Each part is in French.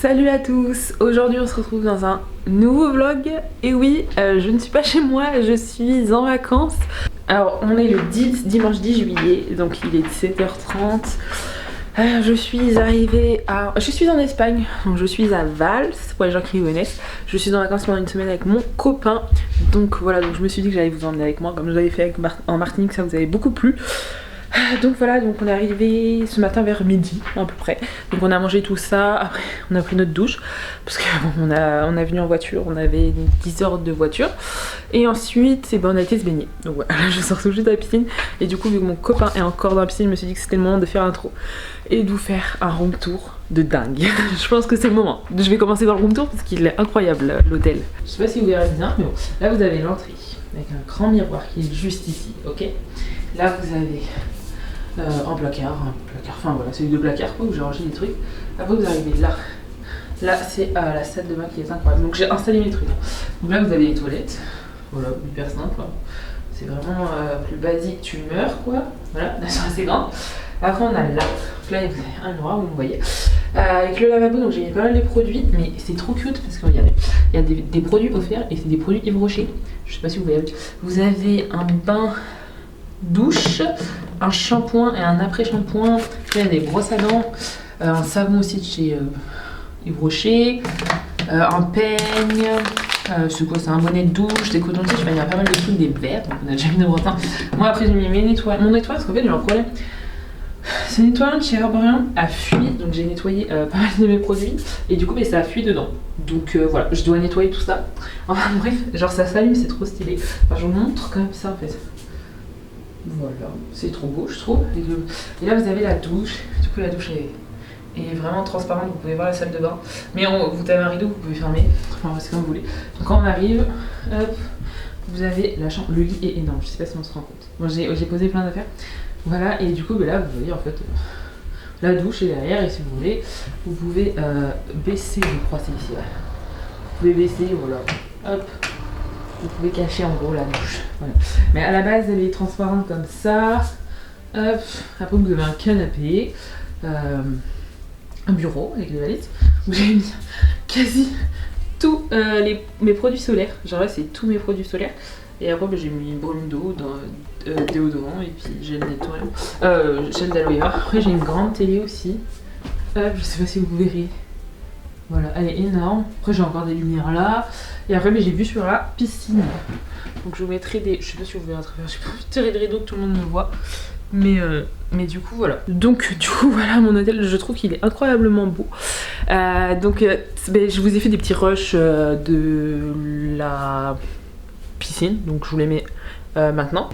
Salut à tous, aujourd'hui on se retrouve dans un nouveau vlog. Et oui, je ne suis pas chez moi, je suis en vacances. Alors on est le dimanche 10 juillet, donc il est 17h30. Je suis arrivée à... Je suis en Espagne, donc je suis à Valls, pour les gens qui connaissent. Je suis en vacances pendant une semaine avec mon copain. Donc voilà, donc je me suis dit que j'allais vous emmener avec moi, comme je l'avais fait avec en Martinique, ça vous avait beaucoup plu. Donc voilà, donc on est arrivé ce matin vers midi à peu près. Donc on a mangé tout ça, après on a pris notre douche parce qu'on a venu en voiture, on avait 10 heures de voiture. Et ensuite on a été se baigner. Donc voilà, je sors tout juste de la piscine. Et du coup vu que mon copain est encore dans la piscine, je me suis dit que c'était le moment de faire l'intro et de vous faire un room tour de dingue. Je pense que c'est le moment. Je vais commencer dans le room tour parce qu'il est incroyable l'hôtel. Je sais pas si vous verrez bien, mais bon, là vous avez l'entrée avec un grand miroir qui est juste ici, ok. Là vous avez un placard, enfin voilà, c'est de placard quoi, où j'ai rangé des trucs. Après vous arrivez là. Là c'est la salle de bain qui est incroyable. Donc j'ai installé mes trucs. Donc là vous avez les toilettes. Voilà, hyper simple. C'est vraiment plus basique, tu meurs quoi. Voilà, là c'est assez grand. Après on a là. Donc là il y a un miroir, vous me voyez. Avec le lavabo, donc j'ai mis pas mal de produits, mais c'est trop cute parce que regardez, il y a des produits offerts et c'est des produits Yves Rocher. Je sais pas si vous voyez. Vous avez un bain douche, un shampoing et un après-shampoing. Il y a des brosses à dents, un savon aussi de chez Yves Rocher, un peigne, c'est quoi, c'est un bonnet de douche, des cotons-tiges, il y a pas mal de trucs, des verres, donc on a déjà mis nos brosses. Moi après j'ai mis mon nettoyant parce qu'en fait j'ai un problème. Ce nettoyant de chez Herborian a fui, donc j'ai nettoyé pas mal de mes produits et du coup ça a fui dedans. Donc voilà, je dois nettoyer tout ça. Enfin bref, genre ça s'allume, c'est trop stylé. Enfin je vous montre comme ça en fait. Voilà, c'est trop beau je trouve. Et là vous avez la douche, du coup la douche est vraiment transparente, vous pouvez voir la salle de bain. Mais vous avez un rideau que vous pouvez fermer, enfin c'est comme vous voulez. Donc quand on arrive, hop, vous avez la chambre, le lit est énorme, je sais pas si on se rend compte. Bon j'ai posé plein d'affaires. Voilà, et du coup là vous voyez en fait la douche est derrière et si vous voulez, vous pouvez baisser, je crois c'est ici, ouais. Vous pouvez baisser, voilà, hop. Vous pouvez cacher en gros la douche. Voilà. Mais à la base elle est transparente comme ça. Hop. Après vous avez un canapé, un bureau avec des valises. J'ai mis quasi tous mes produits solaires. Genre là c'est tous mes produits solaires. Et après j'ai mis brume d'eau, déodorant et puis gel nettoyant, gel d'aloe vera. Après j'ai une grande télé aussi. Hop, je sais pas si vous verrez. Voilà, elle est énorme. Après j'ai encore des lumières là. Et après j'ai vu sur la piscine. Donc je vous mettrai des... Je sais pas si vous verrez à travers. J'ai pas envie de tirer de rideau que tout le monde me voit. Mais du coup voilà. Donc du coup voilà mon hôtel, je trouve qu'il est incroyablement beau. Je vous ai fait des petits rushs de la piscine. Donc je vous les mets maintenant.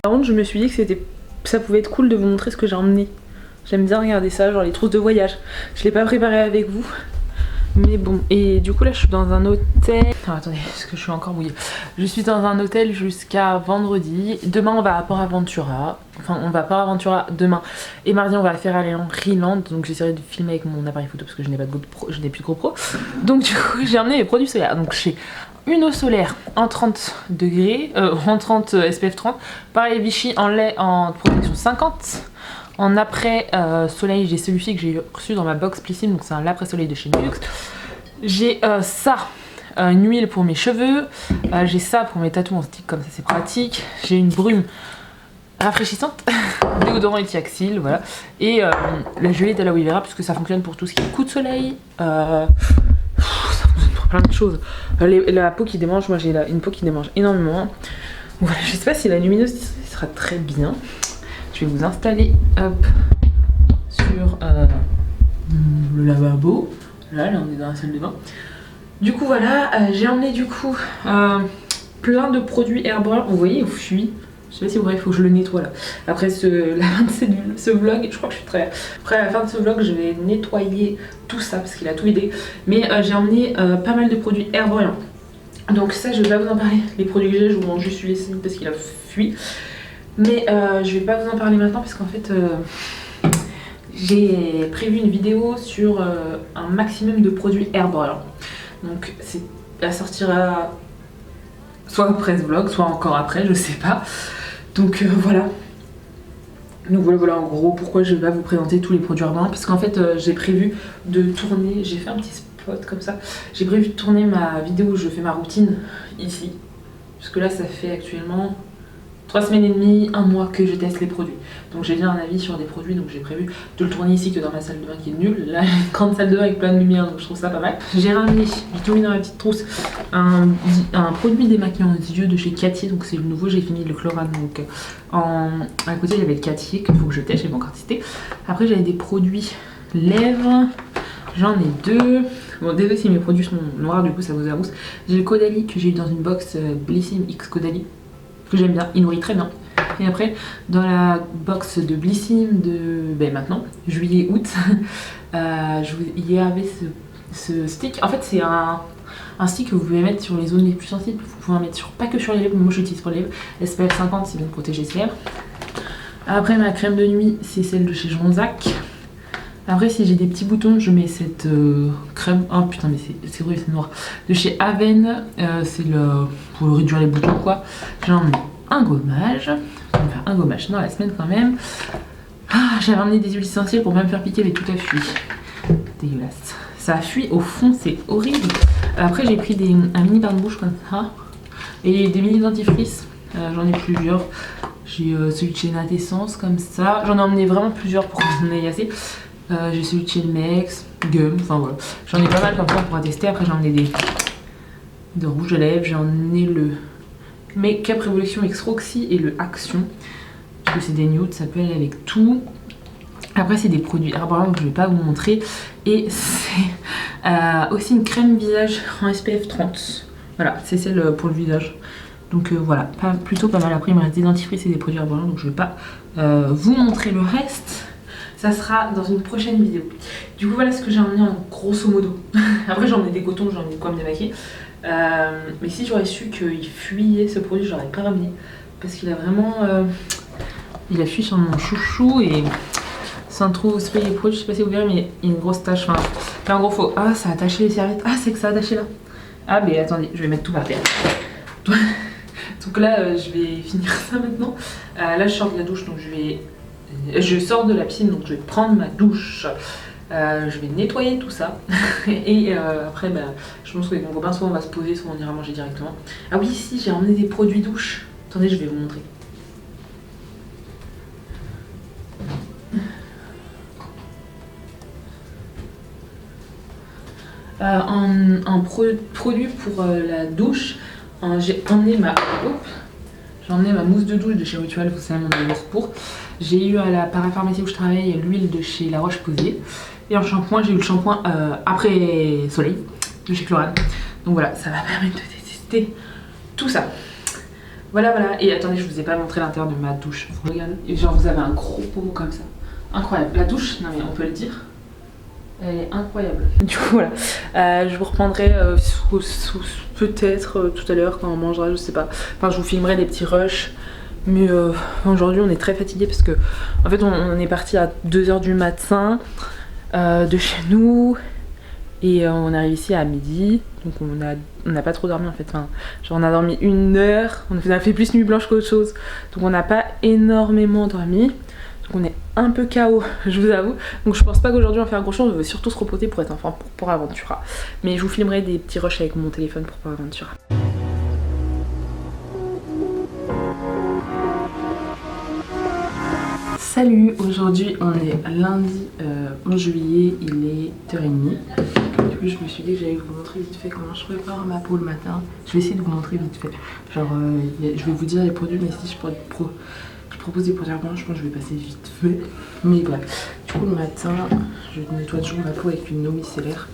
Par contre, je me suis dit que ça pouvait être cool de vous montrer ce que j'ai emmené. J'aime bien regarder ça, genre les trousses de voyage. Je l'ai pas préparé avec vous. Mais bon, et du coup là je suis dans un hôtel. Ah, attendez, parce que je suis encore mouillée. Je suis dans un hôtel jusqu'à vendredi. Demain on va à Port Aventura. Enfin on va à Port Aventura demain. Et mardi on va faire aller en Riland. Donc j'essaierai de filmer avec mon appareil photo parce que je n'ai pas de GoPro, je n'ai plus de GoPro. Donc du coup j'ai emmené les produits solaires. Donc j'ai une eau solaire en 30 degrés, en 30 SPF 30. Pareil Vichy en lait en protection 50. En après soleil, j'ai celui-ci que j'ai reçu dans ma box Plissim, donc c'est un après soleil de chez Nux. J'ai ça, une huile pour mes cheveux. J'ai ça pour mes tatous en stick, comme ça c'est pratique. J'ai une brume rafraîchissante, déodorant étiaxil, voilà. Et la gelée d'aloe vera, puisque ça fonctionne pour tout ce qui est coup de soleil. Ça fonctionne pour plein de choses. La peau qui démange, moi j'ai une peau qui démange énormément. Voilà, je sais pas si la luminosité sera très bien. Je vais vous installer hop, sur le lavabo. Là on est dans la salle de bain. Du coup voilà, j'ai emmené du coup plein de produits Herborian. Vous voyez, il fuit. Je sais pas si vous voyez, il faut que je le nettoie là. Après la fin de ce vlog, je crois que je suis très... Après à la fin de ce vlog, je vais nettoyer tout ça parce qu'il a tout aidé. Mais j'ai emmené pas mal de produits Herborian. Donc ça, je vais pas vous en parler. Les produits que j'ai, je vous montre juste celui-ci parce qu'il a fui. Mais je vais pas vous en parler maintenant parce qu'en fait j'ai prévu une vidéo sur un maximum de produits Air Brillant. Donc elle sortira soit après ce vlog, soit encore après, je sais pas. Donc voilà. Donc voilà en gros pourquoi je vais pas vous présenter tous les produits Air Brillant. Parce qu'en fait j'ai prévu de tourner, j'ai fait un petit spot comme ça. J'ai prévu de tourner ma vidéo où je fais ma routine ici. Parce que là ça fait actuellement 3 semaines et demie, 1 mois que je teste les produits. Donc j'ai bien un avis sur des produits, donc j'ai prévu de le tourner ici que dans ma salle de bain qui est nulle. Là, une grande salle de bain avec plein de lumière, donc je trouve ça pas mal. J'ai ramené, j'ai tout mis dans ma petite trousse, un produit démaquillant les yeux de chez Cathy, donc c'est le nouveau, j'ai fini le Chlorane. Donc à côté j'avais le Cathy qu'il faut que je teste, j'ai pas encore testé. Après j'avais des produits lèvres, j'en ai 2. Bon, désolé si mes produits sont noirs, du coup ça vous avoue. J'ai le Caudalie que j'ai eu dans une box Blissim X Caudalie, que j'aime bien, il nourrit très bien. Et après, dans la box de Blissim de maintenant, juillet-août, il y avait ce stick. En fait, c'est un stick que vous pouvez mettre sur les zones les plus sensibles. Vous pouvez en mettre pas que sur les lèvres, mais moi j'utilise pour les lèvres. SPF 50, c'est bien de protéger ses lèvres. Après, ma crème de nuit, c'est celle de chez Jonzac. Après, si j'ai des petits boutons, je mets cette crème. Oh putain, mais c'est vrai, c'est noir. De chez Aven, c'est pour réduire les boutons, quoi. J'en ai un gommage. Je vais me faire un gommage dans la semaine quand même. Ah, j'avais ramené des huiles essentielles pour pas me faire piquer, mais tout a fui. Dégueulasse. Ça a fui au fond, c'est horrible. Après, j'ai pris un mini bain de bouche comme ça. Et des mini dentifrices. J'en ai plusieurs. J'ai celui de chez Nat Essence comme ça. J'en ai emmené vraiment plusieurs pour que vous en ayez assez. J'ai celui de chez Mex, Gum, enfin voilà. J'en ai pas mal comme ça, on pourra tester. Après, j'en ai des rouges à lèvres. J'en ai le Make-up Révolution X Roxy et le Action. Parce que c'est des nudes, ça peut aller avec tout. Après, c'est des produits Air Brillant que je vais pas vous montrer. Et c'est aussi une crème visage en SPF 30. Voilà, c'est celle pour le visage. Donc voilà, plutôt pas mal. Après, il me reste des dentifrices et des produits Air Brillant, donc je vais pas vous montrer le reste. Ça sera dans une prochaine vidéo. Du coup, voilà ce que j'ai emmené en grosso modo. Après, j'ai emmené des cotons, j'ai emmené quoi me démaquiller. Mais si j'aurais su qu'il fuyait ce produit, je l'aurais pas ramené. Parce qu'il a vraiment... il a fui sur mon chouchou et sans trop sprayer les produits, je sais pas si vous verrez, mais il y a une grosse tache. Enfin, là, en gros, faut... Ah, ça a attaché les serviettes. Ah, c'est que ça a attaché là. Ah, mais attendez, je vais mettre tout par terre. Donc là, je vais finir ça maintenant. Là, je sors de la douche, donc je sors de la piscine, donc je vais prendre ma douche. Je vais nettoyer tout ça. Et après, je pense qu'avec mon copain, soit on va se poser, soit on ira manger directement. Ah oui, si, j'ai emmené des produits douche. Attendez, je vais vous montrer. Un produit pour la douche. J'ai emmené ma mousse de douche de chez Ritual, vous savez, mon amour pour. J'ai eu à la parapharmacie où je travaille l'huile de chez La Roche-Posay. Et en shampoing, j'ai eu le shampoing après soleil de chez Chlorane. Donc voilà, ça va permettre de tester tout ça. Voilà. Et attendez, je vous ai pas montré l'intérieur de ma douche. Vous regardez, et genre vous avez un gros pommeau comme ça. Incroyable. La douche, non mais on peut le dire, elle est incroyable. Du coup voilà, je vous reprendrai peut-être tout à l'heure quand on mangera, je sais pas. Enfin, je vous filmerai des petits rushs. Mais aujourd'hui on est très fatigué parce que en fait on est parti à 2 h du matin de chez nous et on arrive ici à midi. Donc on n'a pas trop dormi en fait. Enfin, genre on a dormi 1 heure, on a fait plus nuit blanche qu'autre chose. Donc on n'a pas énormément dormi. Donc on est un peu KO, je vous avoue. Donc je pense pas qu'aujourd'hui on va faire grand chose, on veut surtout se reposer pour être en forme pour Aventura. Mais je vous filmerai des petits rushs avec mon téléphone pour Aventura. Salut, aujourd'hui on est lundi 11 juillet, il est 8h30. Du coup je me suis dit que j'allais vous montrer vite fait comment je prépare ma peau le matin. Je vais essayer de vous montrer vite fait. Genre je vais vous dire les produits, mais si je propose des produits blancs, je pense que je vais passer vite fait. Mais bref, du coup le matin je nettoie toujours ma peau avec une eau micellaire.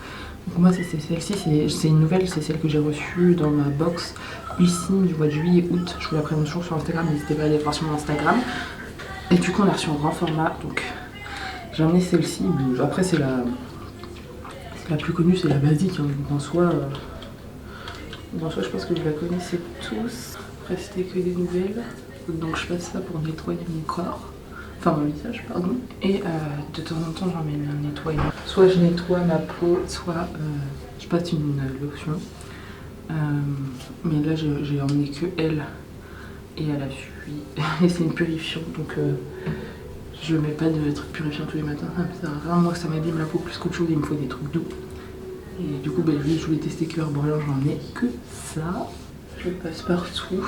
Donc moi c'est celle-ci, c'est une nouvelle, c'est celle que j'ai reçue dans ma box Blissim du mois de juillet-août. Je vous la présente toujours sur Instagram, n'hésitez pas à aller voir sur mon Instagram. Et du coup on l'a reçue en grand format, donc j'ai emmené celle-ci. Après c'est la plus connue, c'est la basique, hein. Donc en soi je pense que vous la connaissez tous. Après c'était que des nouvelles, donc je passe ça pour nettoyer mon corps. enfin mon visage pardon, et de temps en temps j'emmène un nettoyant. Soit je nettoie ma peau, soit je passe une lotion. Mais là j'ai emmené que elle et elle a fui et c'est une purifiant donc je mets pas de trucs purifiants tous les matins, ça me sert à rien. Moi ça m'abîme la peau plus qu'autre chose, il me faut des trucs doux. Et du coup lui je voulais tester cuir brûlant, j'en ai que ça. Je passe partout,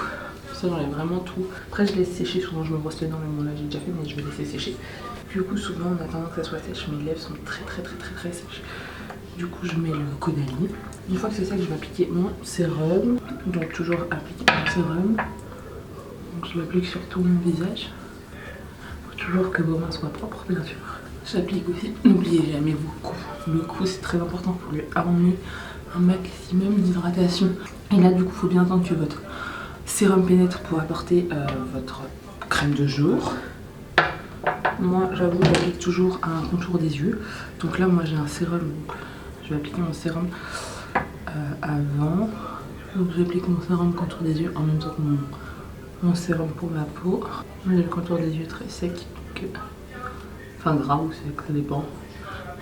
ça j'enlève vraiment tout. Après je laisse sécher, souvent je me brosse les dents, mais bon là j'ai déjà fait, mais je vais laisser sécher. Du coup souvent on attend que ça soit sèche, mes lèvres sont très sèches. Du coup je mets le Caudalie. Une fois que c'est sec, je vais appliquer mon sérum. Donc toujours appliquer mon sérum. Donc je l'applique sur tout mon visage. Faut toujours que vos mains soient propres bien sûr. J'applique aussi, n'oubliez jamais vos coups. Le cou c'est très important pour lui amener un maximum d'hydratation. Et là du coup faut bien attendre que votre sérum pénètre pour apporter votre crème de jour. Moi j'avoue j'applique toujours un contour des yeux. Donc là moi j'ai un sérum, donc je vais appliquer mon sérum avant. Donc j'applique mon sérum contour des yeux en même temps que mon sérum pour ma peau. J'ai le contour des yeux très sec, donc, enfin gras ou sec, ça dépend.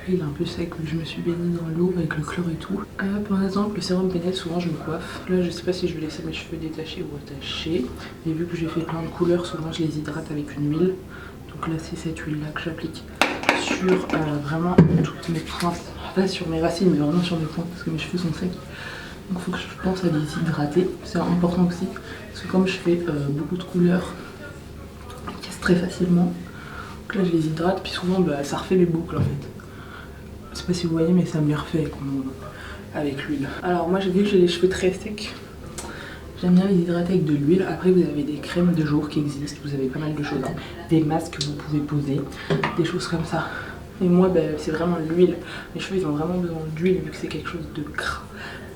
Il est un peu sec vu que je me suis baignée dans l'eau avec le chlore et tout. Par exemple le sérum pénètre, souvent je me coiffe. Là je sais pas si je vais laisser mes cheveux détachés ou attachés. Et vu que j'ai fait plein de couleurs, souvent je les hydrate avec une huile. Donc là c'est cette huile là que j'applique sur vraiment toutes mes pointes. Pas sur mes racines mais vraiment sur mes pointes parce que mes cheveux sont secs. Donc il faut que je pense à les hydrater. C'est important aussi parce que comme je fais beaucoup de couleurs, elles cassent très facilement. Donc là je les hydrate puis souvent ça refait les boucles en fait. Je sais pas si vous voyez mais ça me les refait avec l'huile. Alors moi j'ai vu que j'ai les cheveux très secs. J'aime bien les hydrater avec de l'huile. Après vous avez des crèmes de jour qui existent. Vous avez pas mal de choses. Hein. Des masques que vous pouvez poser. Des choses comme ça. Et moi c'est vraiment l'huile. Mes cheveux ils ont vraiment besoin d'huile vu que c'est quelque chose de gras.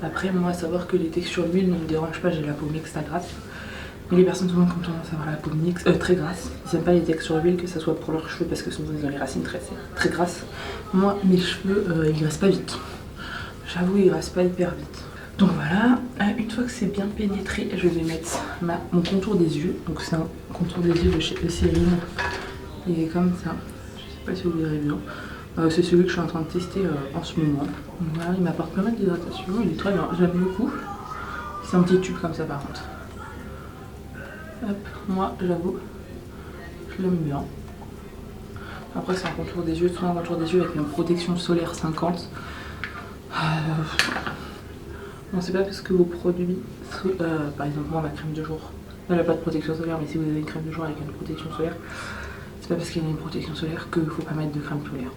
Après moi à savoir que les textures d'huile ne me dérangent pas. J'ai la peau mixte à grasse. Mais les personnes souvent qui ont tendance à avoir la peau mixte, très grasse. Ils n'aiment pas les textures d'huile que ce soit pour leurs cheveux parce que souvent ils ont les racines très grasses. Moi mes cheveux ils graissent pas vite. J'avoue ils graissent pas hyper vite. Donc voilà, une fois que c'est bien pénétré, je vais mettre mon contour des yeux. Donc c'est un contour des yeux de chez Eucérine. Il est comme ça. Je sais pas si vous verrez bien. C'est celui que je suis en train de tester en ce moment. Donc voilà, il m'apporte pas mal d'hydratation. Il est très bien, j'aime beaucoup. C'est un petit tube comme ça par contre. Hop, moi j'avoue, je l'aime bien. Après c'est un contour des yeux, tout un contour des yeux avec une protection solaire 50. Bon, c'est pas parce que vos produits, par exemple moi ma crème de jour, elle n'a pas de protection solaire, mais si vous avez une crème de jour avec une protection solaire, c'est pas parce qu'elle a une protection solaire qu'il faut pas mettre de crème solaire.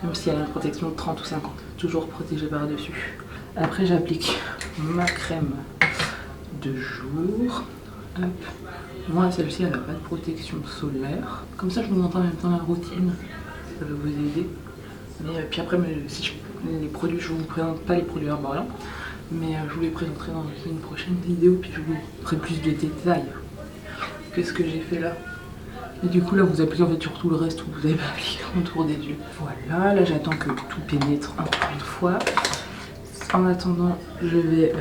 Même si elle a une protection de 30 ou 50, toujours protégée par dessus. Après j'applique ma crème de jour. Hop. Moi celle-ci elle n'a pas de protection solaire. Comme ça je vous montre en même temps la routine, ça va vous aider. Mais puis après si les produits, je vous présente pas les produits Herborian. Mais je vous les présenterai dans une prochaine vidéo, puis je vous ferai plus de détails que ce que j'ai fait là. Et du coup là vous appliquez en fait sur tout le reste où vous avez appliqué autour des yeux. Voilà, là j'attends que tout pénètre encore une fois. En attendant, je vais...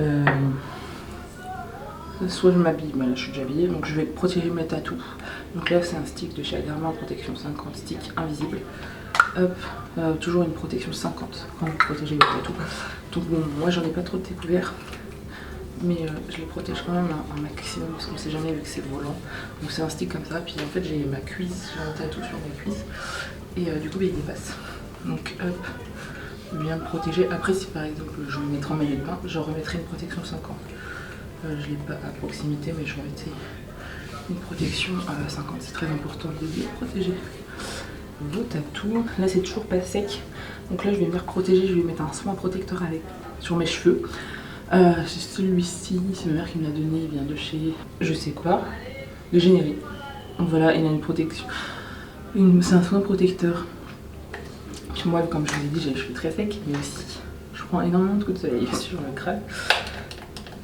soit je m'habille, mais là je suis déjà habillée, donc je vais protéger mes tatous. Donc là c'est un stick de chez Aderma en protection 50, stick invisible. Hop, toujours une protection 50 quand vous protégez vos tatous. Donc bon, moi j'en ai pas trop découvert, mais je les protège quand même un maximum parce qu'on ne sait jamais vu que c'est volant. Donc c'est un stick comme ça, puis en fait j'ai ma cuisse, j'ai un tatou sur ma cuisse et du coup il dépasse. Donc hop, bien protéger. Après si par exemple je me mettrai en maillot de bain, je remettrai une protection 50. Je l'ai pas à proximité mais je remettrai une protection 50, c'est très important de bien protéger vos tatous. Là c'est toujours pas sec, donc là je vais venir protéger, je vais mettre un soin protecteur sur mes cheveux. C'est celui-ci, c'est ma mère qui me l'a donné, il vient de chez je sais quoi, de Générie. Donc voilà, il a une protection, c'est un soin protecteur. Moi comme je vous ai dit j'ai les cheveux très secs, mais aussi je prends énormément de coups de soleil sur le crâne.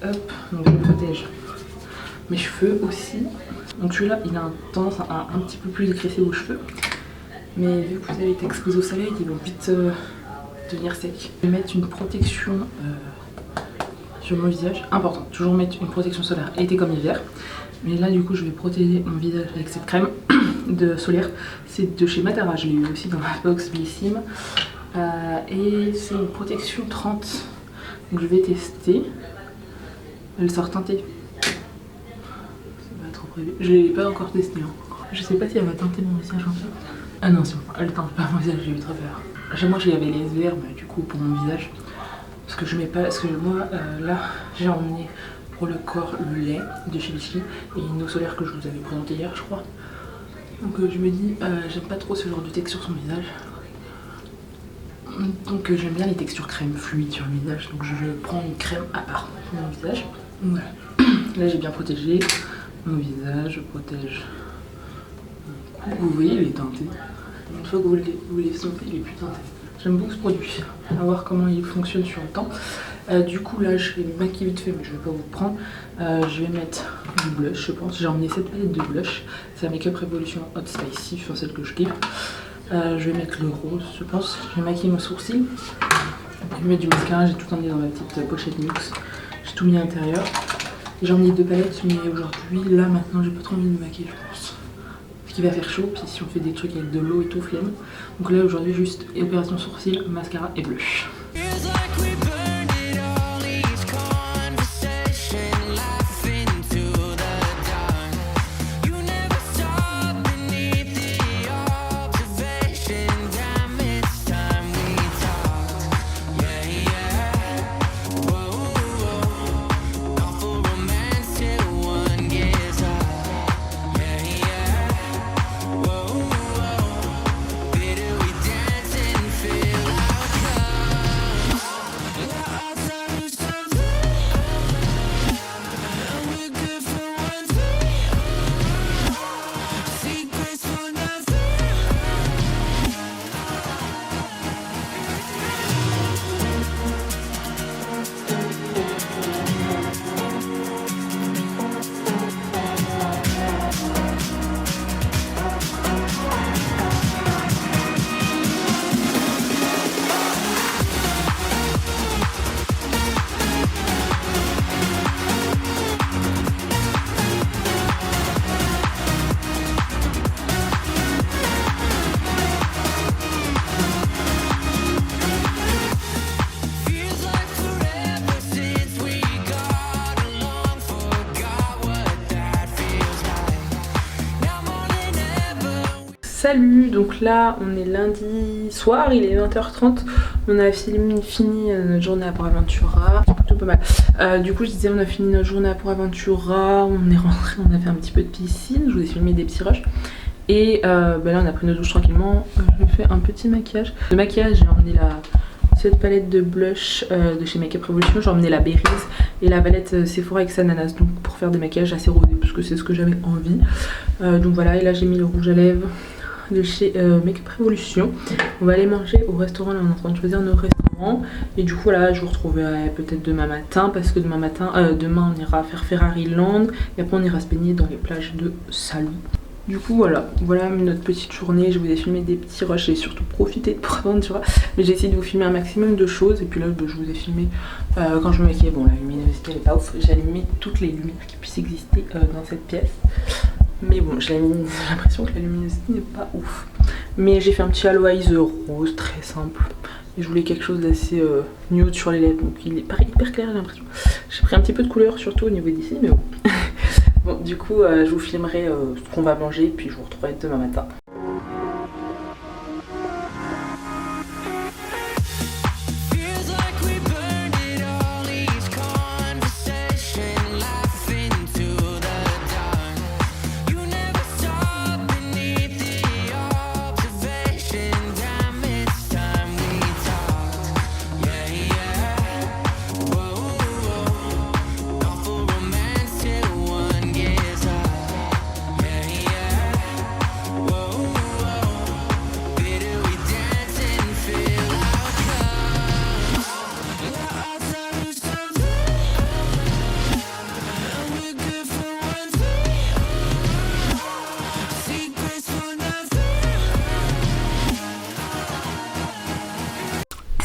Hop, donc je protège mes cheveux aussi. Donc celui-là il a tendance à un petit peu plus dégraisser vos cheveux, mais vu que vous avez été exposé au soleil, ils vont vite devenir secs. Je vais mettre une protection sur mon visage, important, toujours mettre une protection solaire été comme hiver. Mais là du coup je vais protéger mon visage avec cette crème de solaire. C'est de chez Matara, je l'ai eu aussi dans ma box Blissim. Et c'est une protection 30. Donc je vais tester. Elle sort teintée. C'est pas trop prévu. Je l'ai pas encore testé. Hein. Je sais pas si elle va teinter mon visage en fait. Ah non, c'est bon, elle teinte pas mon visage, j'ai eu très peur. Moi j'avais les SVR mais du coup pour mon visage. Parce que je mets pas. Parce que moi là j'ai emmené pour le corps le lait de chez Vichy et une eau solaire que je vous avais présenté hier je crois. Donc je me dis j'aime pas trop ce genre de texture sur mon visage. Donc j'aime bien les textures crème fluides sur le visage. Donc je prends une crème à part pour mon visage. Donc, voilà. Là j'ai bien protégé mon visage, je protège. Vous voyez il est teinté. Une fois que vous les sentez il est plus teinté. J'aime beaucoup ce produit, à voir comment il fonctionne sur le temps. Du coup là je vais me maquiller vite fait mais je vais pas vous prendre. Je vais mettre du blush je pense. J'ai emmené cette palette de blush. C'est la Makeup Revolution Hot Spicy, enfin celle que je kiffe. Je vais mettre le rose je pense. Je vais maquiller mon sourcil. Je vais mettre du mascara, j'ai tout emmené dans ma petite pochette luxe. J'ai tout mis à l'intérieur. J'ai emmené 2 palettes mais aujourd'hui là maintenant j'ai pas trop envie de me maquiller je pense. Parce qu'il va faire chaud, puis si on fait des trucs avec de l'eau et tout, flemme. Donc là aujourd'hui juste opération sourcil, mascara et blush. Salut, donc là on est lundi soir, il est 20h30, on a fini notre journée à Port Aventura, c'est plutôt pas mal. Du coup je disais on a fini notre journée à Port Aventura, on est rentré, on a fait un petit peu de piscine, je vous ai filmé des petits rushs. Et là on a pris notre douche tranquillement, je fais un petit maquillage. Le maquillage j'ai emmené cette palette de blush de chez Makeup Revolution, j'ai emmené la Berries et la palette Sephora avec Ananas, donc pour faire des maquillages assez rosés parce que c'est ce que j'avais envie. Donc voilà, et là j'ai mis le rouge à lèvres de chez Makeup Revolution. On va aller manger au restaurant, là on est en train de choisir nos restaurants et du coup voilà je vous retrouverai peut-être demain matin parce que demain on ira faire Ferrari Land et après on ira se baigner dans les plages de Salou. Du coup voilà notre petite journée, je vous ai filmé des petits rushs, j'ai surtout profité de Port Aventura mais j'ai essayé de vous filmer un maximum de choses et puis là je vous ai filmé quand je me maquillais. Bon la luminosité elle est pas ouf, j'ai allumé toutes les lumières qui puissent exister dans cette pièce. Mais bon, j'ai l'impression que la luminosité n'est pas ouf. Mais j'ai fait un petit Aloe Eyes rose très simple. Et je voulais quelque chose d'assez nude sur les lèvres. Donc il est pas hyper clair j'ai l'impression. J'ai pris un petit peu de couleur surtout au niveau d'ici mais bon. Bon du coup je vous filmerai ce qu'on va manger puis je vous retrouverai demain matin.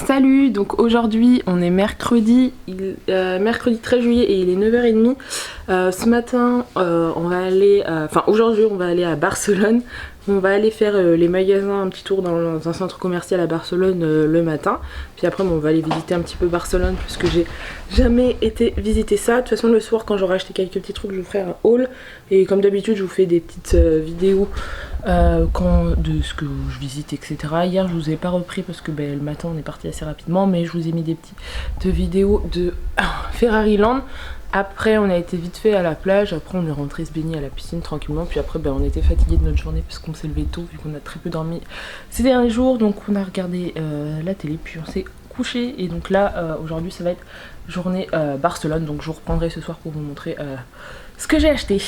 Salut, donc aujourd'hui on est mercredi 13 juillet et il est 9h30. Ce matin, on va aller, enfin aujourd'hui on va aller à Barcelone. On va aller faire les magasins, un petit tour dans un centre commercial à Barcelone le matin. Puis après on va aller visiter un petit peu Barcelone puisque j'ai jamais été visiter ça. De toute façon le soir quand j'aurai acheté quelques petits trucs je vous ferai un haul. Et comme d'habitude je vous fais des petites vidéos de ce que je visite etc. Hier je vous ai pas repris parce que le matin on est parti assez rapidement. Mais je vous ai mis des petites vidéos de Ferrari Land. Après on a été vite fait à la plage, après on est rentré se baigner à la piscine tranquillement, puis après on était fatigué de notre journée parce qu'on s'est levé tôt vu qu'on a très peu dormi ces derniers jours, donc on a regardé la télé puis on s'est couché et donc là aujourd'hui ça va être journée Barcelone, donc je vous reprendrai ce soir pour vous montrer ce que j'ai acheté.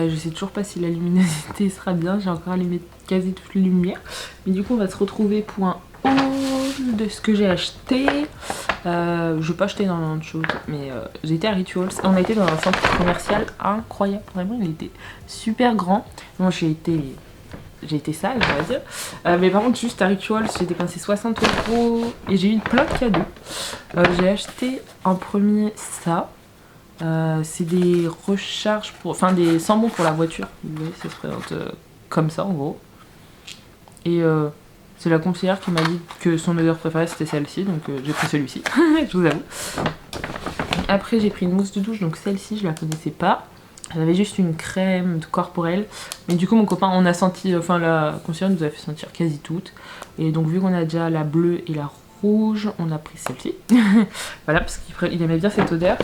Je sais toujours pas si la luminosité sera bien, j'ai encore allumé quasi toutes les lumières. Mais du coup on va se retrouver pour un haul de ce que j'ai acheté. Je vais pas acheter énormément de choses, mais j'ai été à Rituals. On a été dans un centre commercial incroyable, vraiment il était super grand. Moi j'ai été sale on va dire. Mais par contre juste à Rituals j'ai dépensé 60 € et j'ai eu plein de cadeaux. J'ai acheté en premier ça. C'est des recharges pour, enfin des sambons pour la voiture. Vous voyez, ça se présente comme ça en gros. Et c'est la conseillère qui m'a dit que son odeur préférée c'était celle-ci, donc j'ai pris celui-ci. Je vous avoue. Après j'ai pris une mousse de douche, donc celle-ci je la connaissais pas. J'avais juste une crème corporelle, mais du coup mon copain on a senti, enfin la conseillère nous a fait sentir quasi toutes. Et donc vu qu'on a déjà la bleue et la rouge, on a pris celle-ci. Voilà, parce qu'il aimait bien cette odeur.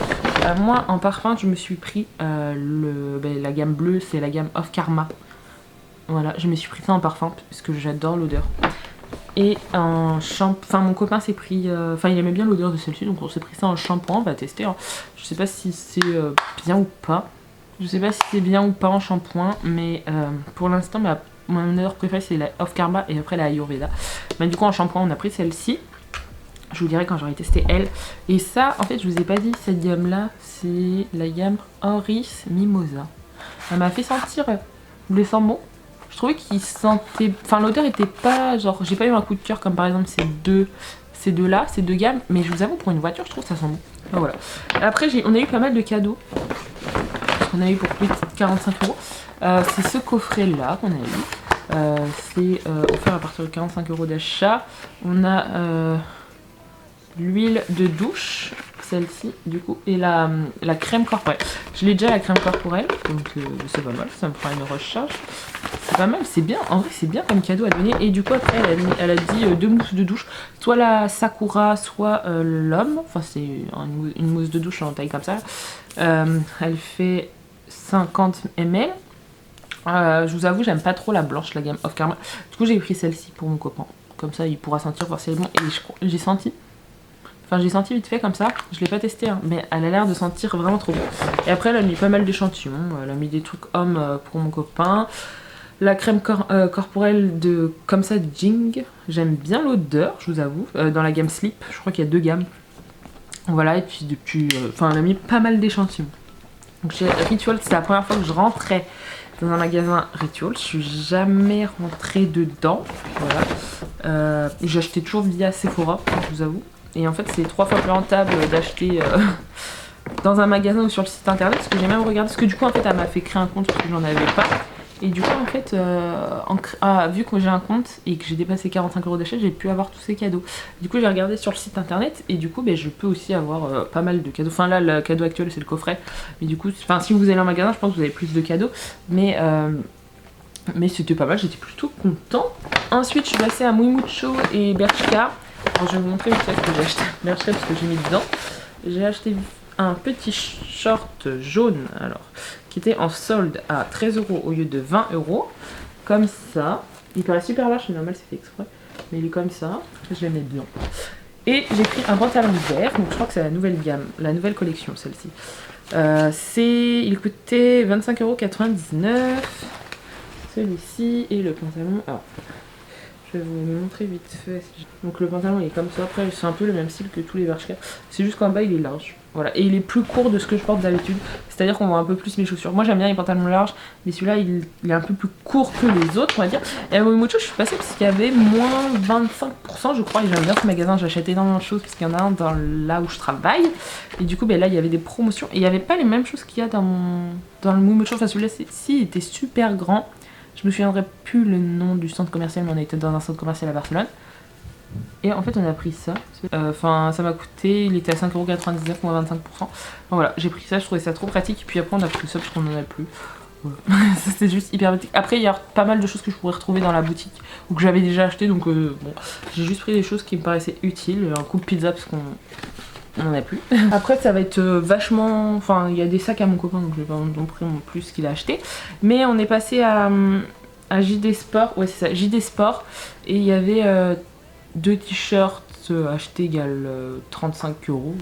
Moi en parfum je me suis pris la gamme bleue, c'est la gamme Off Karma. Voilà, je me suis pris ça en parfum parce que j'adore l'odeur. Et en shampoing, enfin mon copain s'est pris, il aimait bien l'odeur de celle-ci, donc on s'est pris ça en shampoing, on va tester. Hein. Je sais pas si c'est bien ou pas. Je sais pas si c'est bien ou pas en shampoing, mais pour l'instant mon odeur préférée c'est la Off Karma et après la Ayurveda. Mais du coup en shampoing on a pris celle-ci. Je vous dirai quand j'aurai testé elle. Et ça, en fait, je vous ai pas dit, cette gamme-là, c'est la gamme Oris Mimosa. Elle m'a fait sentir le sambon. Je trouvais qu'il sentait... Enfin, l'odeur était pas... Genre, j'ai pas eu un coup de cœur comme par exemple ces deux-là, ces deux gammes. Mais je vous avoue, pour une voiture, je trouve que ça sent bon. Donc, voilà. Après, on a eu pas mal de cadeaux. On a eu pour plus de 45 €. C'est ce coffret-là qu'on a eu. C'est offert à partir de 45 € d'achat. On a... l'huile de douche, celle-ci du coup, et la crème corporelle. Je l'ai déjà la crème corporelle, donc c'est pas mal, ça me fera une recharge. C'est pas mal, c'est bien, en vrai c'est bien comme cadeau à donner. Et du coup après elle a dit deux mousses de douche, soit la Sakura, soit l'homme. Enfin c'est une mousse de douche en taille comme ça. Elle fait 50 ml. Je vous avoue j'aime pas trop la blanche, la gamme Off Karma. Du coup j'ai pris celle-ci pour mon copain. Comme ça il pourra sentir, voir si elle est bon. Et j'ai senti. Enfin j'ai senti vite fait comme ça, je l'ai pas testé hein, mais elle a l'air de sentir vraiment trop bon. Et après elle a mis pas mal d'échantillons, elle a mis des trucs hommes pour mon copain. La crème corporelle de comme ça Jing, j'aime bien l'odeur je vous avoue, dans la gamme Sleep, je crois qu'il y a deux gammes. Voilà et puis depuis, elle a mis pas mal d'échantillons. Donc chez Rituals c'est la première fois que je rentrais dans un magasin Rituals, je suis jamais rentrée dedans, voilà. J'ai acheté toujours via Sephora, je vous avoue. Et en fait c'est 3 fois plus rentable d'acheter dans un magasin ou sur le site internet. Parce que j'ai même regardé, parce que du coup en fait elle m'a fait créer un compte parce que j'en avais pas. Et du coup en fait vu que j'ai un compte et que j'ai dépassé 45 € d'achat, j'ai pu avoir tous ces cadeaux. Du coup j'ai regardé sur le site internet et du coup je peux aussi avoir pas mal de cadeaux. Enfin là le cadeau actuel c'est le coffret. Mais du coup si vous allez en magasin je pense que vous avez plus de cadeaux. Mais Mais c'était pas mal, j'étais plutôt content. Ensuite, je suis passée à Mouimucho et Bershka. Alors, je vais vous montrer ce que j'ai acheté. Bershka, parce que j'ai mis dedans. J'ai acheté un petit short jaune, alors, qui était en solde à 13 € au lieu de 20 €. Comme ça. Il paraît super large, c'est normal, c'est fait exprès. Mais il est comme ça. Je l'aimais bien. Et j'ai pris un pantalon vert. Donc, je crois que c'est la nouvelle gamme, la nouvelle collection, celle-ci. Il coûtait 25,99 €. Celui-ci et le pantalon. Alors, je vais vous montrer vite fait. Donc le pantalon il est comme ça. Après c'est un peu le même style que tous les Bershka. C'est juste qu'en bas il est large. Voilà. Et il est plus court de ce que je porte d'habitude. C'est-à-dire qu'on voit un peu plus mes chaussures. Moi j'aime bien les pantalons larges. Mais celui-là il est un peu plus court que les autres on va dire. Et à Mouimucho je suis passée parce qu'il y avait moins 25% je crois. Et j'aime bien ce magasin. J'achète énormément de choses parce qu'il y en a un dans là où je travaille. Et du coup ben, là il y avait des promotions. Et il n'y avait pas les mêmes choses qu'il y a dans le Mouimucho. Enfin celui-là si il était super grand. Je me souviendrai plus le nom du centre commercial, mais on était dans un centre commercial à Barcelone. Et en fait, on a pris ça. Enfin, ça m'a coûté, il était à 5,99 € moins 25%. Enfin, voilà, j'ai pris ça, je trouvais ça trop pratique. Et puis après, on a pris ça parce qu'on en a plus. Voilà. Ça, c'est juste hyper pratique. Après, il y a pas mal de choses que je pourrais retrouver dans la boutique ou que j'avais déjà acheté. Donc, bon, j'ai juste pris des choses qui me paraissaient utiles. Un coup de pizza parce qu'on n'en a plus. Après ça va être vachement... Enfin il y a des sacs à mon copain donc je vais pas non plus ce qu'il a acheté. Mais on est passé à JD Sport. Ouais c'est ça, JD Sport. Et il y avait 2 t-shirts achetés égale 35 €.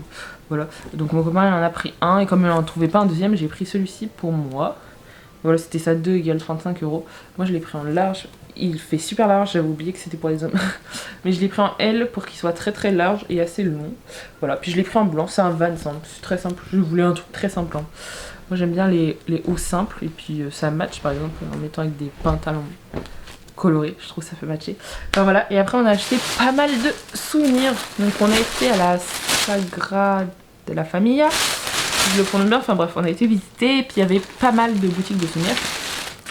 Voilà. Donc mon copain il en a pris un. Et comme il en trouvait pas un deuxième j'ai pris celui-ci pour moi. Voilà c'était ça 2 égale 35 €. Moi je l'ai pris en large. Il fait super large, j'avais oublié que c'était pour les hommes. Mais je l'ai pris en L pour qu'il soit très très large et assez long. Voilà, puis je l'ai pris en blanc, c'est un van simple, c'est très simple. Je voulais un truc très simple. Hein. Moi j'aime bien les hauts simples et puis ça match par exemple en mettant avec des pantalons colorés. Je trouve que ça fait matcher. Enfin voilà, et après on a acheté pas mal de souvenirs. Donc on a été à la Sagrada de la Familia. Je le prononce bien, enfin bref, on a été visiter et puis il y avait pas mal de boutiques de souvenirs.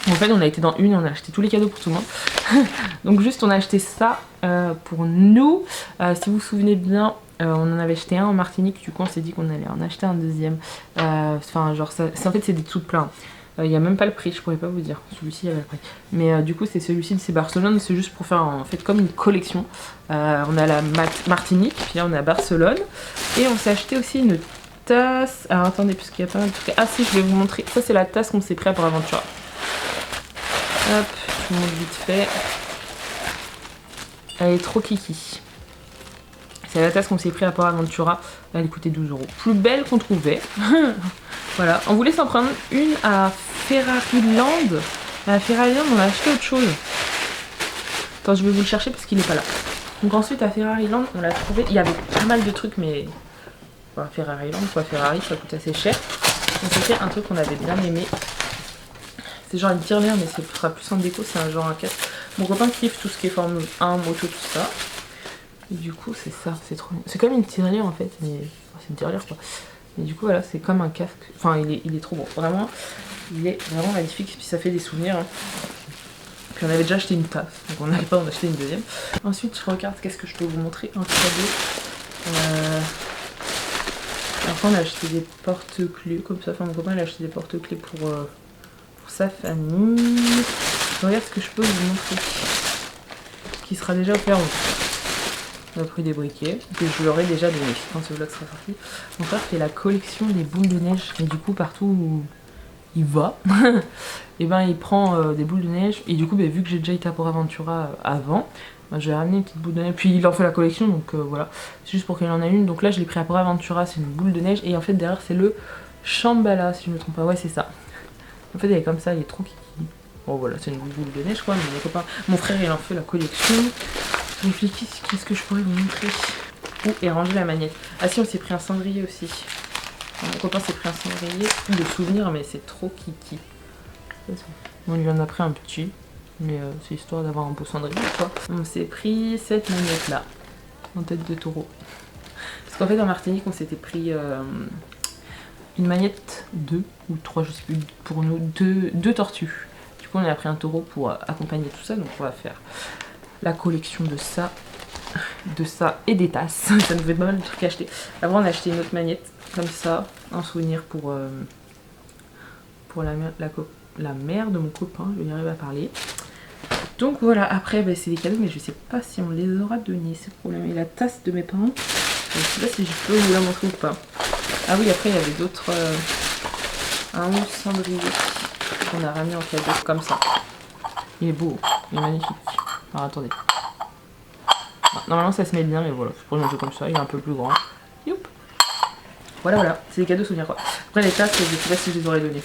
En fait on a été dans une et on a acheté tous les cadeaux pour tout le monde. Donc juste on a acheté ça pour nous. Si vous vous souvenez bien, on en avait acheté un en Martinique. Du coup on s'est dit qu'on allait en acheter un deuxième. Enfin genre ça, en fait c'est des dessous de plein. Il n'y a même pas le prix, je pourrais pas vous dire. Celui-ci il y avait le prix. Mais du coup c'est celui-ci, c'est Barcelone. C'est juste pour faire en fait comme une collection. On a la Martinique, puis là on a Barcelone. Et on s'est acheté aussi une tasse. Alors attendez puisqu'il y a pas mal de trucs. Ah si je vais vous montrer. Ça c'est la tasse qu'on s'est pris pour Aventura. Hop, je vous montre vite fait. Elle est trop kiki. C'est la tasse qu'on s'est pris à Port Aventura. Elle coûtait 12 €. Plus belle qu'on trouvait. Voilà. On voulait s'en prendre une à Ferrari Land. À Ferrari Land, on a acheté autre chose. Attends, je vais vous le chercher parce qu'il n'est pas là. Donc ensuite, à Ferrari Land, on l'a trouvé. Il y avait pas mal de trucs, mais... Enfin, Ferrari Land, quoi. Ferrari, ça coûte assez cher. Donc c'était un truc qu'on avait bien aimé. C'est genre une tirelire mais ce sera plus en déco, c'est un genre un casque. Mon copain kiffe tout ce qui est Formule 1, moto, tout ça. Et du coup c'est ça, c'est trop bien. C'est comme une tirelire en fait, mais enfin, c'est une tirelire quoi. Mais du coup voilà, c'est comme un casque. Enfin il est trop bon, vraiment. Il est vraiment magnifique, puis ça fait des souvenirs. Hein. Puis on avait déjà acheté une tasse, donc on n'avait pas en acheter une deuxième. Ensuite je regarde qu'est-ce que je peux vous montrer en cadeau. Après on a acheté des porte-clés comme ça. Enfin mon copain il a acheté des porte-clés pour sa famille. Je regarde ce que je peux vous montrer. Qui sera déjà offert. On a pris des briquets que je leur ai déjà donné quand ce vlog sera sorti. Mon frère fait la collection des boules de neige et du coup partout où il va, et ben il prend des boules de neige et du coup vu que j'ai déjà été à Port Aventura avant, ben, je vais ramener une petite boule de neige. Puis il en fait la collection donc voilà, c'est juste pour qu'il en ait une. Donc là je l'ai pris à Port Aventura, c'est une boule de neige et en fait derrière c'est le Shambhala si je me trompe pas, ouais c'est ça. En fait elle est comme ça, elle est trop kiki. Bon voilà, c'est une boule de neige quoi, mais mon copain, mon frère il en fait la collection. Je réfléchis, qu'est-ce que je pourrais vous montrer. Où est rangée la magnette. Ah si, on s'est pris un cendrier aussi. Mon copain s'est pris un cendrier de souvenirs mais c'est trop kiki. On lui en a pris un petit, mais c'est histoire d'avoir un beau cendrier quoi. On s'est pris cette magnette là, en tête de taureau. Parce qu'en fait en Martinique on s'était pris... une magnette 2 ou 3 je sais plus, pour nous, deux tortues. Du coup on a pris un taureau pour accompagner tout ça, donc on va faire la collection de ça et des tasses. Ça nous fait pas mal de trucs à acheter. Avant on a acheté une autre magnette comme ça, un souvenir pour pour la mère de mon copain, je vais y arriver à parler. Donc voilà, après bah, c'est des cadeaux, mais je sais pas si on les aura donnés, c'est le problème. Et la tasse de mes parents, je sais pas si je peux vous la montrer ou pas. Ah oui, après il y avait d'autres... un mousse cendrier qu'on a ramené en cadeau comme ça. Il est beau, il est magnifique. Alors attendez. Normalement ça se met bien, mais voilà, je prends un jeu comme ça, il est un peu plus grand. Youp. Voilà, c'est des cadeaux souvenirs quoi. Après les tasses, je sais pas si je les aurais donnés.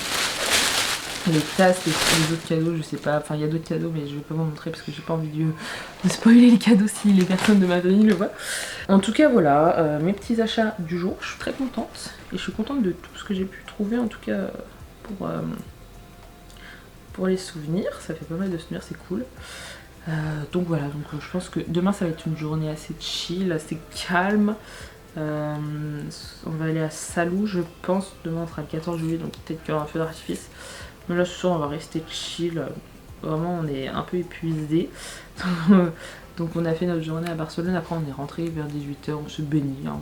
Les tasses, les autres cadeaux, je sais pas. Enfin, il y a d'autres cadeaux, mais je vais pas vous montrer parce que j'ai pas envie de spoiler les cadeaux si les personnes de ma famille le voient. En tout cas, voilà, mes petits achats du jour. Je suis très contente. Et je suis contente de tout ce que j'ai pu trouver, en tout cas, pour les souvenirs. Ça fait pas mal de souvenirs, c'est cool. Donc voilà, donc je pense que demain, ça va être une journée assez chill, assez calme. On va aller à Salou, je pense. Demain, on sera le 14 juillet, donc peut-être qu'il y aura un feu d'artifice. Mais là ce soir on va rester chill, vraiment on est un peu épuisé. Donc on a fait notre journée à Barcelone, après on est rentré vers 18 h, on se baignait, hein.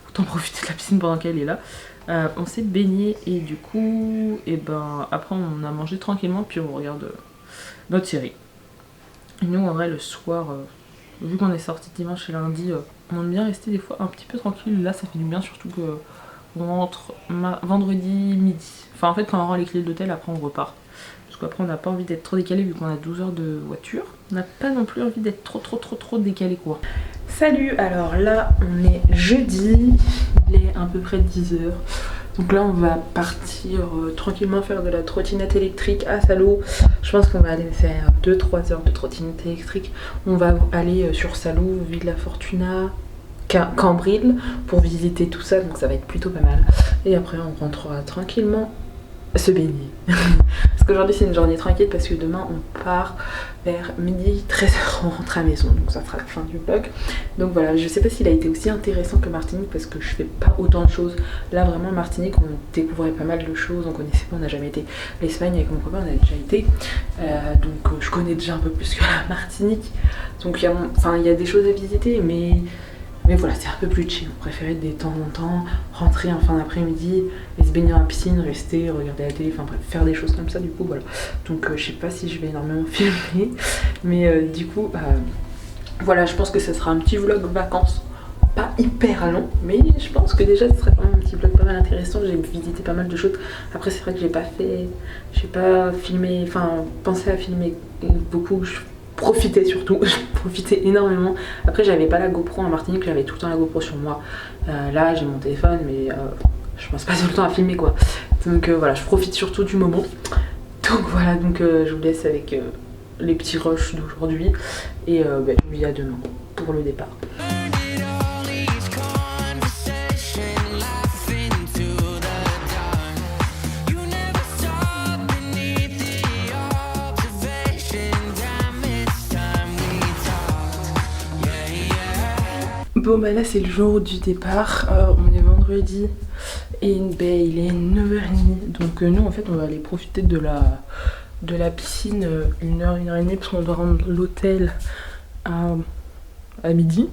Autant profiter de la piscine pendant qu'elle est là. On s'est baigné et du coup, et ben après on a mangé tranquillement puis on regarde notre série. Et nous en vrai le soir, vu qu'on est sorti dimanche et lundi, on aime bien rester des fois un petit peu tranquille. Là ça fait du bien, surtout que on rentre vendredi midi. Enfin en fait quand on rend les clés de l'hôtel, après on repart. Parce qu'après on n'a pas envie d'être trop décalé vu qu'on a 12 heures de voiture. On n'a pas non plus envie d'être trop décalé quoi. Salut, alors là on est jeudi, il est à peu près 10 h. Donc là on va partir tranquillement faire de la trottinette électrique à Salou. Je pense qu'on va aller faire 2-3 heures de trottinette électrique. On va aller sur Salou, Villa Fortuna, Cambril pour visiter tout ça, donc ça va être plutôt pas mal. Et après on rentrera tranquillement se baigner. Parce qu'aujourd'hui c'est une journée tranquille parce que demain on part vers midi, 13 h, on rentre à la maison, donc ça sera la fin du vlog. Donc voilà, je sais pas s'il a été aussi intéressant que Martinique parce que je fais pas autant de choses. Là vraiment Martinique on découvrait pas mal de choses, on connaissait pas, on n'a jamais été. L'Espagne avec mon copain on a déjà été, donc je connais déjà un peu plus que la Martinique. Donc il y a des choses à visiter, mais voilà, c'est un peu plus chill. On préférait de temps en temps rentrer en fin d'après-midi et se baigner dans la piscine, rester, regarder la télé, enfin bref, faire des choses comme ça du coup, voilà. Donc je sais pas si je vais énormément filmer, mais du coup, voilà, je pense que ça sera un petit vlog vacances. Pas hyper long, mais je pense que déjà ce sera quand même un petit vlog pas mal intéressant. J'ai visité pas mal de choses. Après c'est vrai que j'ai pas filmé, enfin pensé à filmer beaucoup. Je profitais surtout, je profitais énormément. Après j'avais pas la GoPro en Martinique, j'avais tout le temps la GoPro sur moi. Là j'ai mon téléphone, mais je pense pas tout le temps à filmer quoi. Donc voilà, je profite surtout du moment. Donc voilà, donc je vous laisse avec les petits rushs d'aujourd'hui et je vous dis à demain pour le départ. Bon bah là c'est le jour du départ, on est vendredi et il est 9 h30, donc nous en fait on va aller profiter de la piscine 1 h, 1 h 30 parce qu'on doit rendre l'hôtel à midi.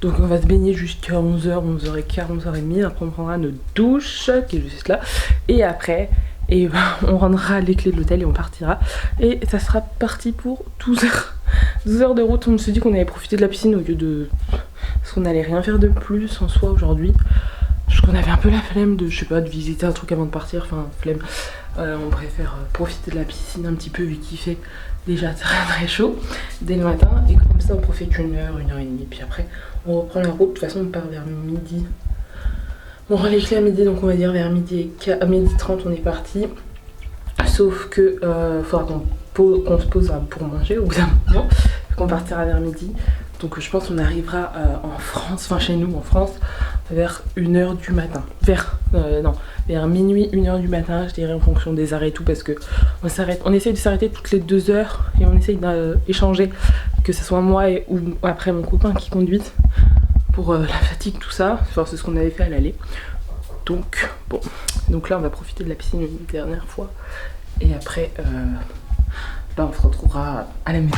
Donc on va se baigner jusqu'à 11 h, 11 h 15, 11 h 30, après on prendra notre douche qui est juste là et après on rendra les clés de l'hôtel et on partira et ça sera parti pour 12 heures de route. On se dit qu'on allait profiter de la piscine au lieu de... parce qu'on allait rien faire de plus en soi aujourd'hui. Parce qu'on avait un peu la flemme de, je sais pas, de visiter un truc avant de partir, enfin flemme. On préfère profiter de la piscine un petit peu vu qu'il fait déjà très chaud dès le matin. Et comme ça on profite 1 h, 1 h 30, puis après on reprend la route. De toute façon on part vers midi. On rend les clés à midi, donc on va dire vers midi 30 on est parti. Sauf que faudra qu'on se pose pour manger au bout d'un moment, qu'on partira vers midi. Donc je pense qu'on arrivera en France, enfin chez nous en France, vers 1 h du matin. Vers minuit, 1 h du matin, je dirais en fonction des arrêts et tout, parce que on essaye de s'arrêter toutes les 2 heures et on essaye d'échanger, que ce soit moi ou après mon copain qui conduit, pour la fatigue, tout ça. Enfin, c'est ce qu'on avait fait à l'aller. Donc bon, donc là on va profiter de la piscine une dernière fois et après on se retrouvera à la maison.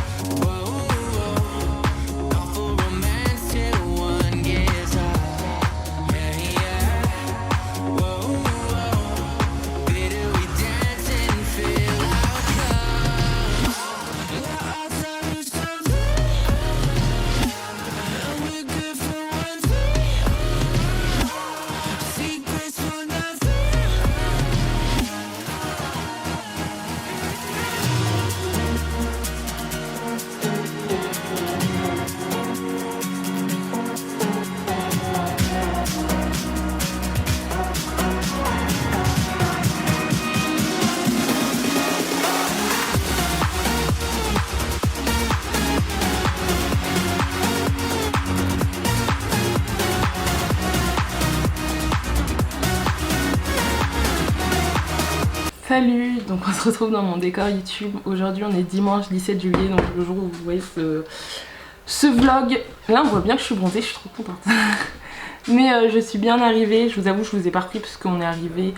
Salut, donc on se retrouve dans mon décor YouTube. Aujourd'hui on est dimanche 17 juillet, donc le jour où vous voyez ce vlog. Là on voit bien que je suis bronzée, je suis trop contente. Mais je suis bien arrivée, je vous avoue je vous ai pas repris parce qu'on est arrivé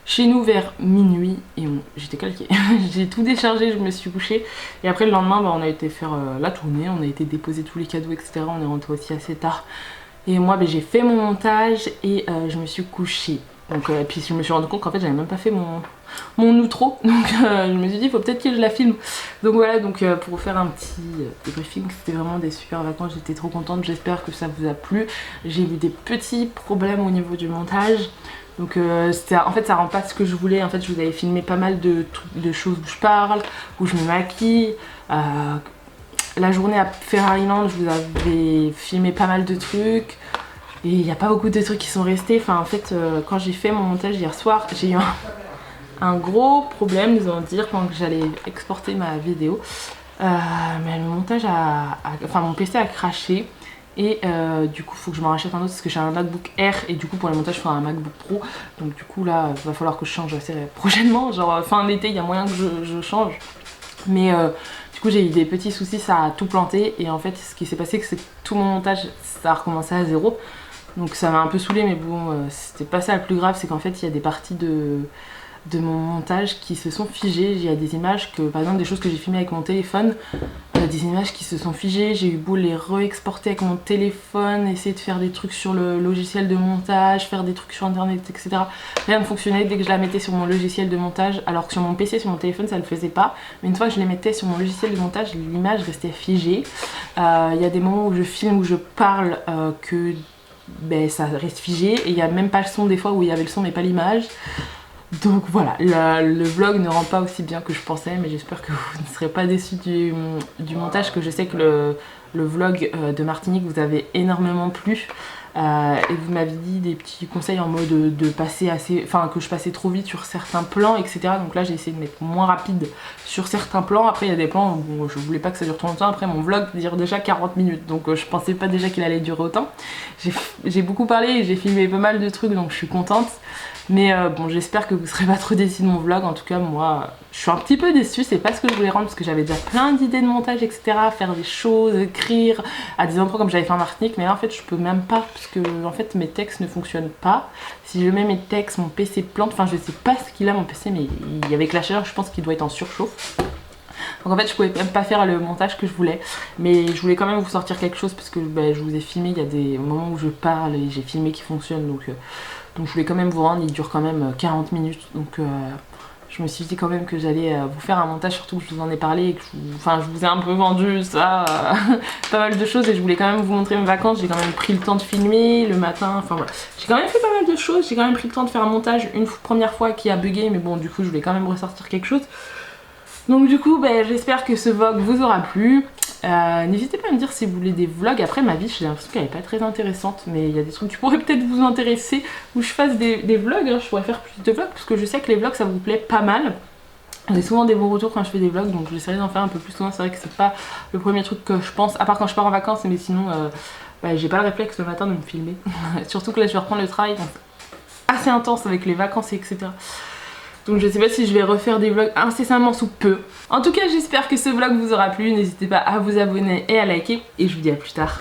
chez nous vers minuit et j'étais calquée. J'ai tout déchargé, je me suis couchée et après le lendemain on a été faire la tournée, on a été déposer tous les cadeaux etc. On est rentré aussi assez tard et moi j'ai fait mon montage et je me suis couchée. Donc puis je me suis rendu compte qu'en fait j'avais même pas fait mon outro, donc je me suis dit il faut peut-être que je la filme. Donc voilà, donc pour vous faire un petit débriefing, c'était vraiment des super vacances, j'étais trop contente, j'espère que ça vous a plu. J'ai eu des petits problèmes au niveau du montage, donc en fait ça rend pas ce que je voulais. En fait je vous avais filmé pas mal de choses où je parle, où je me maquille. La journée à Ferrariland je vous avais filmé pas mal de trucs. Et il n'y a pas beaucoup de trucs qui sont restés. Enfin en fait quand j'ai fait mon montage hier soir, j'ai eu un gros problème, nous allons dire, quand j'allais exporter ma vidéo. Mais le montage enfin mon PC a craché. Et du coup il faut que je m'en rachète un autre parce que j'ai un MacBook Air. Et du coup pour le montage je ferai un MacBook Pro. Donc du coup là il va falloir que je change assez prochainement. Genre fin d'été il y a moyen que je change. Mais du coup j'ai eu des petits soucis, ça a tout planté. Et en fait ce qui s'est passé c'est que tout mon montage ça a recommencé à zéro. Donc ça m'a un peu saoulé, mais bon, c'était pas ça le plus grave, c'est qu'en fait il y a des parties de mon montage qui se sont figées. Il y a des images que, par exemple des choses que j'ai filmées avec mon téléphone, des images qui se sont figées, j'ai eu beau les re-exporter avec mon téléphone, essayer de faire des trucs sur le logiciel de montage, faire des trucs sur internet, etc. Rien ne fonctionnait dès que je la mettais sur mon logiciel de montage, alors que sur mon PC, sur mon téléphone ça le faisait pas. Mais une fois que je les mettais sur mon logiciel de montage, l'image restait figée. Il y a des moments où je filme, où je parle, que ça reste figé, et il n'y a même pas le son des fois où il y avait le son mais pas l'image. Donc voilà, le vlog ne rend pas aussi bien que je pensais, mais j'espère que vous ne serez pas déçus du montage, que je sais que le vlog de Martinique vous avez énormément plu. Et vous m'avez dit des petits conseils en mode de passer que je passais trop vite sur certains plans, etc. Donc là j'ai essayé de mettre moins rapide sur certains plans. Après il y a des plans où je voulais pas que ça dure trop longtemps. Après mon vlog dure déjà 40 minutes, donc je pensais pas déjà qu'il allait durer autant. J'ai beaucoup parlé et j'ai filmé pas mal de trucs, donc je suis contente. Mais bon, j'espère que vous serez pas trop déçus de mon vlog. En tout cas moi je suis un petit peu déçue, c'est pas ce que je voulais rendre parce que j'avais déjà plein d'idées de montage, etc. Faire des choses, écrire à des endroits comme j'avais fait en Martinique, mais là en fait je peux même pas parce que en fait mes textes ne fonctionnent pas. Si je mets mes textes, mon PC plante, enfin je sais pas ce qu'il a mon PC, mais avec la chaleur je pense qu'il doit être en surchauffe. Donc en fait je pouvais même pas faire le montage que je voulais, mais je voulais quand même vous sortir quelque chose parce que je vous ai filmé, il y a des moments où je parle et j'ai filmé qui fonctionnent, donc je voulais quand même vous rendre. Il dure quand même 40 minutes, donc je me suis dit quand même que j'allais vous faire un montage, surtout que je vous en ai parlé et que je vous ai un peu vendu ça, pas mal de choses, et je voulais quand même vous montrer mes vacances. J'ai quand même pris le temps de filmer le matin, enfin voilà. J'ai quand même fait pas mal de choses, j'ai quand même pris le temps de faire un montage une première fois qui a bugué, mais bon du coup je voulais quand même ressortir quelque chose. Donc du coup j'espère que ce vlog vous aura plu. N'hésitez pas à me dire si vous voulez des vlogs. Après ma vie j'ai l'impression qu'elle est pas très intéressante, mais il y a des trucs qui pourraient peut-être vous intéresser, où je fasse des vlogs, hein. Je pourrais faire plus de vlogs parce que je sais que les vlogs ça vous plaît pas mal. J'ai souvent des bons retours quand je fais des vlogs, donc j'essaierai d'en faire un peu plus souvent. C'est vrai que c'est pas le premier truc que je pense, à part quand je pars en vacances, mais sinon j'ai pas le réflexe le matin de me filmer. Surtout que là je vais reprendre le travail, donc assez intense avec les vacances etc. Donc je sais pas si je vais refaire des vlogs incessamment sous peu. En tout cas j'espère que ce vlog vous aura plu. N'hésitez pas à vous abonner et à liker. Et je vous dis à plus tard.